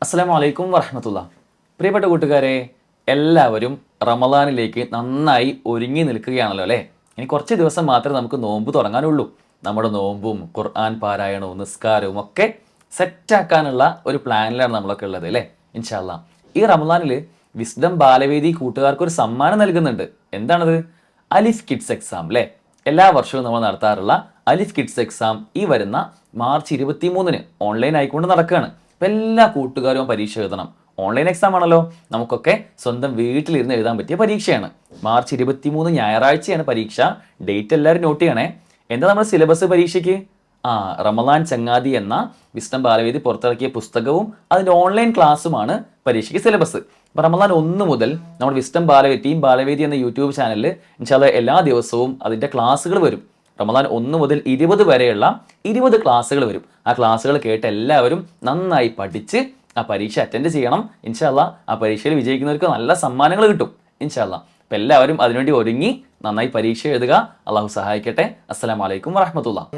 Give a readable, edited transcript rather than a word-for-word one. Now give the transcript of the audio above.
അസ്സലാമു അലൈക്കും വറഹ്മത്തുള്ളാ. പ്രിയപ്പെട്ട കൂട്ടുകാരെ, എല്ലാവരും റമദാനിലേക്ക് നന്നായി ഒരുങ്ങി നിൽക്കുകയാണല്ലോ അല്ലേ? ഇനി കുറച്ച് ദിവസം മാത്രമേ നമുക്ക് നോമ്പ് തുടങ്ങാനുള്ളൂ. നമ്മുടെ നോമ്പും ഖുർആൻ പാരായണവും നിസ്കാരവും ഒക്കെ സെറ്റാക്കാനുള്ള ഒരു പ്ലാനിലാണ് നമ്മളൊക്കെ ഉള്ളത് അല്ലേ? ഇൻഷാ അല്ലാ. ഈ റമദാനിൽ വിസ്ഡം ബാലവേദി കൂട്ടുകാർക്ക് ഒരു സമ്മാനം നൽകുന്നുണ്ട്. എന്താണത്? അലിഫ് കിഡ്സ് എക്സാം അല്ലേ? എല്ലാ വർഷവും നമ്മൾ നടത്താറുള്ള അലിഫ് കിഡ്സ് എക്സാം ഈ വരുന്ന മാർച്ച് 23-ന് ഓൺലൈൻ ആയിക്കൊണ്ട് നടക്കുകയാണ്. അപ്പം എല്ലാ കൂട്ടുകാരും പരീക്ഷ എഴുതണം. ഓൺലൈൻ എക്സാം ആണല്ലോ, നമുക്കൊക്കെ സ്വന്തം വീട്ടിലിരുന്ന് എഴുതാൻ പറ്റിയ പരീക്ഷയാണ്. മാർച്ച് 23 ഞായറാഴ്ചയാണ് പരീക്ഷ. ഡേറ്റ് എല്ലാവരും നോട്ട് ചെയ്യണേ. എന്താ നമ്മുടെ സിലബസ് പരീക്ഷയ്ക്ക്? റമദാൻ ചങ്ങാതി എന്ന വിസ്ഡം ബാലവേദി പുറത്തിറക്കിയ പുസ്തകവും അതിൻ്റെ ഓൺലൈൻ ക്ലാസ്സുമാണ് പരീക്ഷയ്ക്ക് സിലബസ്. അപ്പോൾ റമദാൻ 1 മുതൽ നമ്മുടെ വിസ്ഡം ബാലവേദി എന്ന യൂട്യൂബ് ചാനലിൽ ഇൻഷാ അല്ലാഹ് എല്ലാ ദിവസവും അതിൻ്റെ ക്ലാസ്സുകൾ വരും. റമദാൻ 1 മുതൽ 20 വരെയുള്ള 20 ക്ലാസ്സുകൾ വരും. ആ ക്ലാസ്സുകൾ കേട്ട് എല്ലാവരും നന്നായി പഠിച്ച് ആ പരീക്ഷ അറ്റൻഡ് ചെയ്യണം. ഇൻഷാ അല്ലാഹ് ആ പരീക്ഷയിൽ വിജയിക്കുന്നവർക്ക് നല്ല സമ്മാനങ്ങൾ കിട്ടും ഇൻഷാ അല്ലാഹ്. അപ്പം എല്ലാവരും അതിനുവേണ്ടി ഒരുങ്ങി നന്നായി പരീക്ഷ എഴുതുക. അള്ളാഹു സഹായിക്കട്ടെ. അസ്സലാമു അലൈക്കും വറഹ്മത്തുള്ളാഹി.